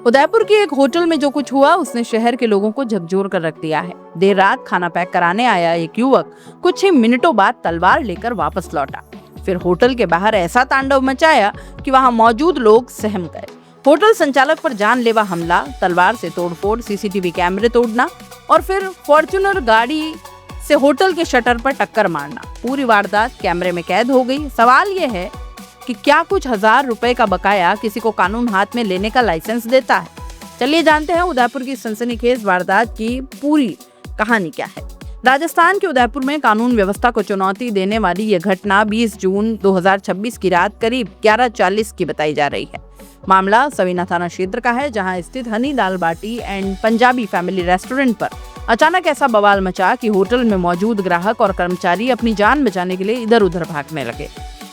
उदयपुर के एक होटल में जो कुछ हुआ उसने शहर के लोगों को झकझोर कर रख दिया है। देर रात खाना पैक कराने आया एक युवक कुछ ही मिनटों बाद तलवार लेकर वापस लौटा। फिर होटल के बाहर ऐसा तांडव मचाया कि वहां मौजूद लोग सहम गए। होटल संचालक पर जानलेवा हमला, तलवार से तोड़फोड़, सीसीटीवी कैमरे तोड़ना और फिर फॉर्च्यूनर गाड़ी से होटल के शटर पर टक्कर मारना। पूरी वारदात कैमरे में कैद हो गई। सवाल ये है कि क्या कुछ हजार रुपए का बकाया किसी को कानून हाथ में लेने का लाइसेंस देता है? चलिए जानते हैं उदयपुर की सनसनीखेज वारदात की पूरी कहानी क्या है। राजस्थान के उदयपुर में कानून व्यवस्था को चुनौती देने वाली यह घटना 20 जून 2026 की रात करीब 11:40 की बताई जा रही है। मामला सवीना थाना क्षेत्र का है, जहां स्थित हनी दाल बाटी एंड पंजाबी फैमिली रेस्टोरेंट पर अचानक ऐसा बवाल मचा कि होटल में मौजूद ग्राहक और कर्मचारी अपनी जान बचाने के लिए इधर उधर भागने लगे।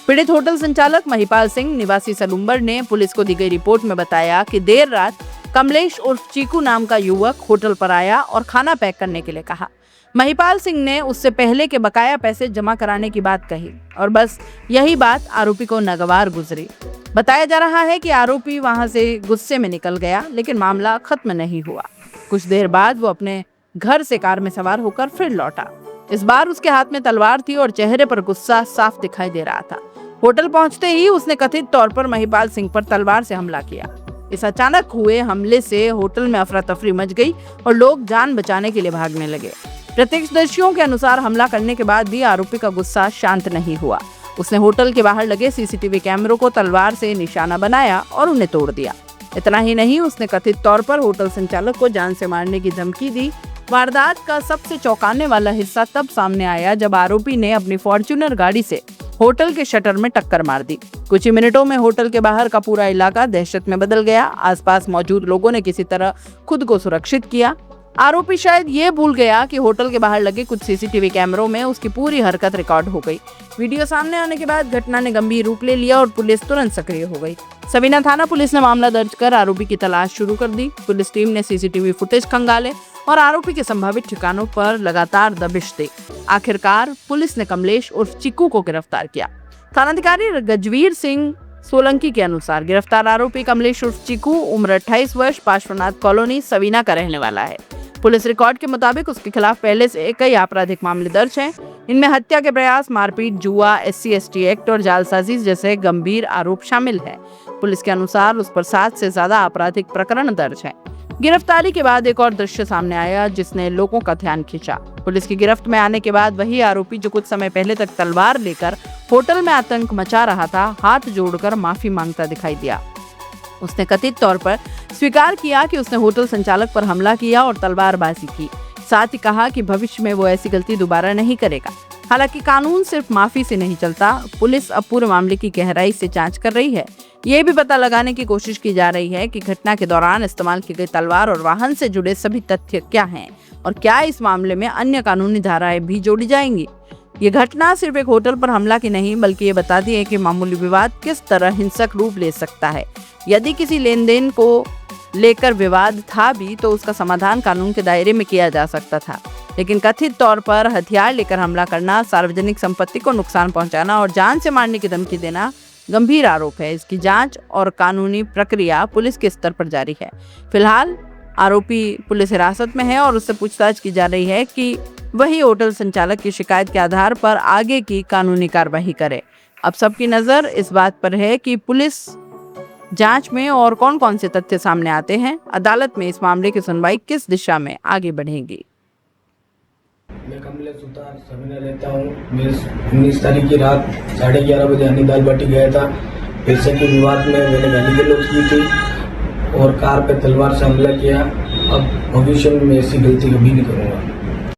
पीड़ित होटल संचालक महिपाल सिंह निवासी सलूम्बर ने पुलिस को दी गई रिपोर्ट में बताया कि देर रात कमलेश उर्फ चीकू नाम का युवक होटल पर आया और खाना पैक करने के लिए कहा। महिपाल सिंह ने उससे पहले के बकाया पैसे जमा कराने की बात कही और बस यही बात आरोपी को नागवार गुजरी। बताया जा रहा है कि आरोपी वहां से गुस्से में निकल गया, लेकिन मामला खत्म नहीं हुआ। कुछ देर बाद वो अपने घर से कार में सवार होकर फिर लौटा। इस बार उसके हाथ में तलवार थी और चेहरे पर गुस्सा साफ दिखाई दे रहा था। होटल पहुंचते ही उसने कथित तौर पर महिपाल सिंह पर तलवार से हमला किया। इस अचानक हुए हमले से होटल में अफरा तफरी मच गई और लोग जान बचाने के लिए भागने लगे। प्रत्यक्षदर्शियों के अनुसार हमला करने के बाद भी आरोपी का गुस्सा शांत नहीं हुआ। उसने होटल के बाहर लगे सीसीटीवी कैमरों को तलवार से निशाना बनाया और उन्हें तोड़ दिया। इतना ही नहीं, उसने कथित तौर पर होटल संचालक को जान से मारने की धमकी दी। वारदात का सबसे चौंकाने वाला हिस्सा तब सामने आया जब आरोपी ने अपनी फॉर्च्यूनर गाड़ी से होटल के शटर में टक्कर मार दी। कुछ ही मिनटों में होटल के बाहर का पूरा इलाका दहशत में बदल गया। आसपास मौजूद लोगों ने किसी तरह खुद को सुरक्षित किया। आरोपी शायद ये भूल गया कि होटल के बाहर लगे कुछ सीसीटीवी कैमरों में उसकी पूरी हरकत रिकॉर्ड हो गई। वीडियो सामने आने के बाद घटना ने गंभीर रूप ले लिया और पुलिस तुरंत सक्रिय हो गई। सवीना थाना पुलिस ने मामला दर्ज कर आरोपी की तलाश शुरू कर दी। पुलिस टीम ने सीसीटीवी फुटेज खंगाले और आरोपी के संभावित ठिकानों पर लगातार दबिश दी। आखिरकार पुलिस ने कमलेश उर्फ चिक्कू को गिरफ्तार किया। थानाधिकारी गजवीर सिंह सोलंकी के अनुसार गिरफ्तार आरोपी कमलेश उर्फ चिक्कू उम्र 28 वर्ष, पार्श्वनाथ कॉलोनी सवीना का रहने वाला है। पुलिस रिकॉर्ड के मुताबिक उसके खिलाफ पहले से कई आपराधिक मामले दर्ज हैं। इनमें हत्या के प्रयास, मारपीट, जुआ, SC/ST एक्ट और जालसाजी जैसे गंभीर आरोप शामिल है। पुलिस के अनुसार उस पर 7 से ज्यादा आपराधिक प्रकरण दर्ज हैं। गिरफ्तारी के बाद एक और दृश्य सामने आया जिसने लोगों का ध्यान खींचा। पुलिस की गिरफ्त में आने के बाद वही आरोपी जो कुछ समय पहले तक तलवार लेकर होटल में आतंक मचा रहा था, हाथ जोड़कर माफी मांगता दिखाई दिया। उसने कथित तौर पर स्वीकार किया कि उसने होटल संचालक पर हमला किया और तलवारबाजी की। साथ ही कहा कि भविष्य में वो ऐसी गलती दोबारा नहीं करेगा। हालांकि कानून सिर्फ माफी से नहीं चलता। पुलिस अब पूरे मामले की गहराई से जांच कर रही है। ये भी पता लगाने की कोशिश की जा रही है कि घटना के दौरान इस्तेमाल की गई तलवार और वाहन से जुड़े सभी तथ्य क्या हैं और क्या इस मामले में अन्य कानूनी धाराएं भी जोड़ी जाएंगी। ये घटना सिर्फ एक होटल पर हमला की नहीं, बल्कि ये बताती है कि मामूली विवाद किस तरह हिंसक रूप ले सकता है। यदि किसी लेन देन को लेकर विवाद था भी तो उसका समाधान कानून के दायरे में किया जा सकता था, लेकिन कथित तौर पर हथियार लेकर हमला करना, सार्वजनिक संपत्ति को नुकसान पहुंचाना और जान से मारने की धमकी देना गंभीर आरोप है। इसकी जांच और कानूनी प्रक्रिया पुलिस के स्तर पर जारी है। फिलहाल आरोपी पुलिस हिरासत में है और उससे पूछताछ की जा रही है कि वही होटल संचालक की शिकायत के आधार पर आगे की कानूनी कार्रवाई करे। अब सबकी नजर इस बात पर है कि पुलिस जांच में और कौन कौन से तथ्य सामने आते हैं। अदालत में इस मामले की सुनवाई किस दिशा में आगे बढ़ेगी। मैं कमलेश सुतार सवीना रहता हूँ। मैं 19 तारीख की रात 11:30 बजे हनी दाल बाटी गया था। पैसे के विवाद में मैंने गाली गलौज की थी और कार पे तलवार से हमला किया। अब भविष्य में ऐसी गलती कभी नहीं करूँगा।